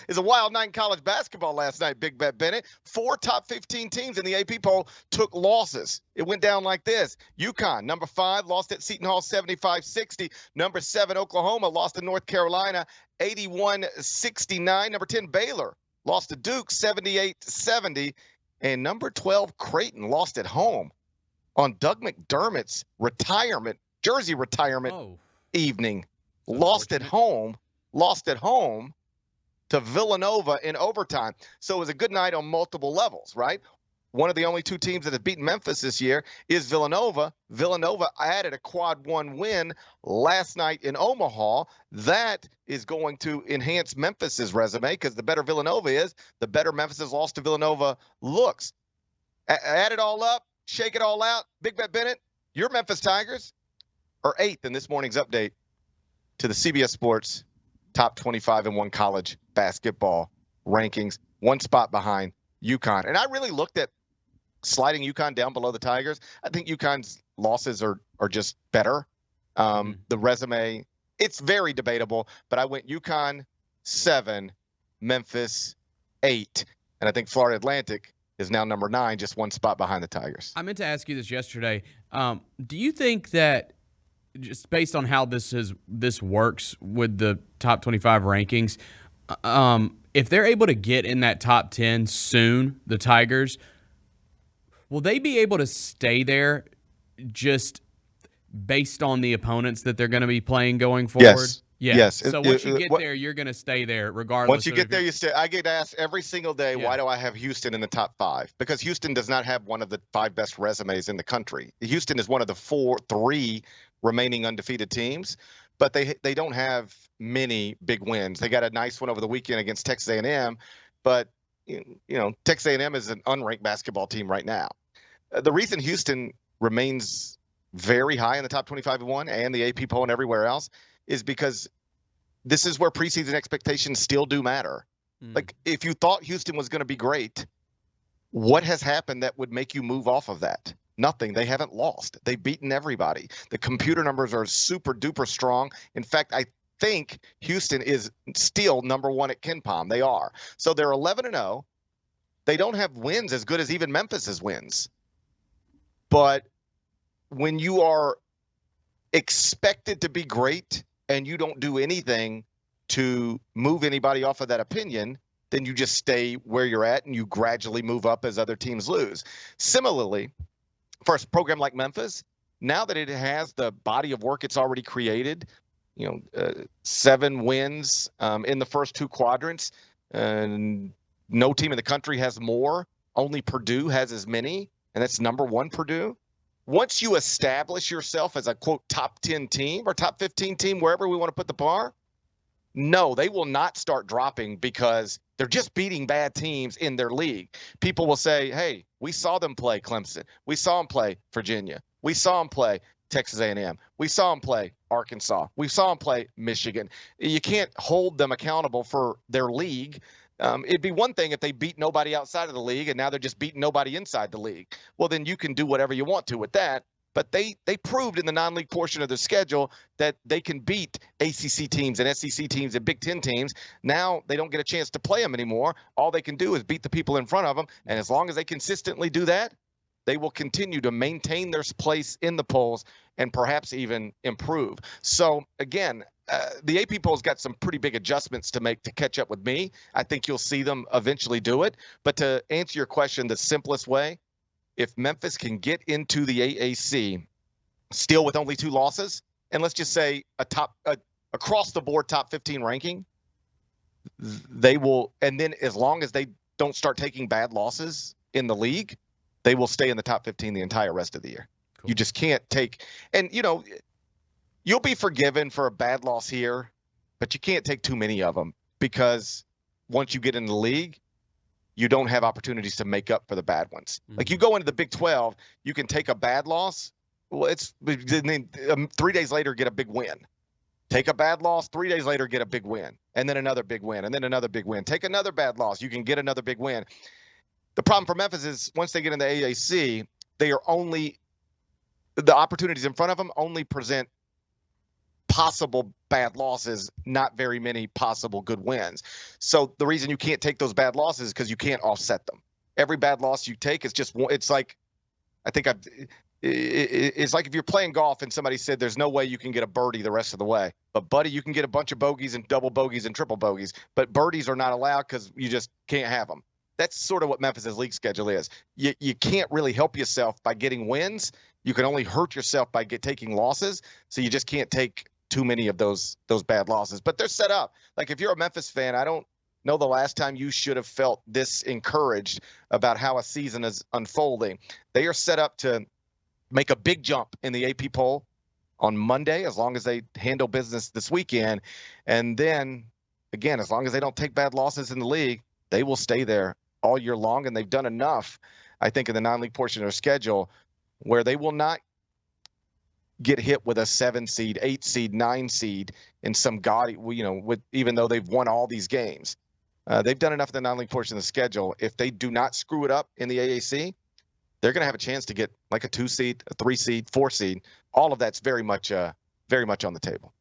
It's a wild night in college basketball last night, Big Bet Bennett. 4 top 15 teams in the AP poll took losses. It went down like this. UConn, number 5, lost at Seton Hall 75-60. Number 7, Oklahoma, lost to North Carolina 81-69. Number 10, Baylor, lost to Duke 78-70. And number 12, Creighton, lost at home on Doug McDermott's jersey retirement evening. Lost at home to Villanova in overtime. So it was a good night on multiple levels, right? One of the only 2 teams that have beaten Memphis this year is Villanova. Villanova added a quad 1 win last night in Omaha. That is going to enhance Memphis's resume because the better Villanova is, the better Memphis's loss to Villanova looks. Add it all up, shake it all out. Big Bet Bennett, your Memphis Tigers are 8th in this morning's update to the CBS Sports top 25 and 1 college basketball rankings, 1 spot behind UConn. And I really looked at sliding UConn down below the Tigers. I think UConn's losses are just better. The resume, it's very debatable, but I went UConn 7, Memphis 8, and I think Florida Atlantic is now number 9, just 1 spot behind the Tigers. I meant to ask you this yesterday. Do you think that just based on how this works with the top 25 rankings, if they're able to get in that top 10 soon, the Tigers, will they be able to stay there just based on the opponents that they're going to be playing going forward? Yes. Yeah. Yes. So once you get there, you're going to stay there regardless. Once you get there, you stay. I get asked every single day, why do I have Houston in the top 5? Because Houston does not have one of the 5 best resumes in the country. Houston is one of the 3 remaining undefeated teams, but they don't have many big wins. They got a nice one over the weekend against Texas A&M, but Texas A&M is an unranked basketball team right now. The reason Houston remains very high in the top 25 and 1 and the AP poll and everywhere else is because this is where preseason expectations still do matter. Like, if you thought Houston was going to be great, what has happened that would make you move off of that? Nothing. They haven't lost. They've beaten everybody. The computer numbers are super duper strong. In fact, I think Houston is still number 1 at KenPom. They are. So they're 11-0. They don't have wins as good as even Memphis's wins. But when you are expected to be great and you don't do anything to move anybody off of that opinion, then you just stay where you're at and you gradually move up as other teams lose. Similarly, for a program like Memphis, now that it has the body of work it's already created, 7 wins in the first 2 quadrants, and no team in the country has more. Only Purdue has as many, and that's number 1 Purdue. Once you establish yourself as a, quote, top 10 team or top 15 team, wherever we want to put the bar, no, they will not start dropping because they're just beating bad teams in their league. People will say, hey, we saw them play Clemson. We saw them play Virginia. We saw them play Texas A&M. We saw them play Arkansas. We saw them play Michigan. You can't hold them accountable for their league. It'd be one thing if they beat nobody outside of the league and now they're just beating nobody inside the league. Well, then you can do whatever you want to with that. But they proved in the non-league portion of their schedule that they can beat ACC teams and SEC teams and Big Ten teams. Now they don't get a chance to play them anymore. All they can do is beat the people in front of them. And as long as they consistently do that, they will continue to maintain their place in the polls and perhaps even improve. So, again, the AP poll's got some pretty big adjustments to make to catch up with me. I think you'll see them eventually do it. But to answer your question the simplest way, if Memphis can get into the AAC still with only 2 losses, and let's just say across the board top 15 ranking, they will, and then as long as they don't start taking bad losses in the league, they will stay in the top 15 the entire rest of the year. Cool. You just can't take, and you'll be forgiven for a bad loss here, but you can't take too many of them because once you get in the league, you don't have opportunities to make up for the bad ones. Mm-hmm. Like you go into the Big 12, you can take a bad loss. Well, it's 3 days later, get a big win. Take a bad loss, 3 days later, get a big win, and then another big win, and then another big win. Take another bad loss, you can get another big win. The problem for Memphis is once they get in the AAC, they are only – the opportunities in front of them only present possible bad losses, not very many possible good wins. So the reason you can't take those bad losses is because you can't offset them. Every bad loss you take is just, it's like, I think it's like if you're playing golf and somebody said there's no way you can get a birdie the rest of the way. But buddy, you can get a bunch of bogeys and double bogeys and triple bogeys, but birdies are not allowed because you just can't have them. That's sort of what Memphis's league schedule is. You can't really help yourself by getting wins. You can only hurt yourself by taking losses. So you just can't take too many of those bad losses. But they're set up. Like if you're a Memphis fan, I don't know the last time you should have felt this encouraged about how a season is unfolding. They are set up to make a big jump in the AP poll on Monday, as long as they handle business this weekend. And then, again, as long as they don't take bad losses in the league, they will stay there all year long. And they've done enough, I think, in the non-league portion of their schedule where they will not get hit with a 7 seed, 8 seed, 9 seed in some gaudy, even though they've won all these games. They've done enough in the non-league portion of the schedule. If they do not screw it up in the AAC, they're going to have a chance to get like a 2 seed, a 3 seed, 4 seed. All of that's very much on the table.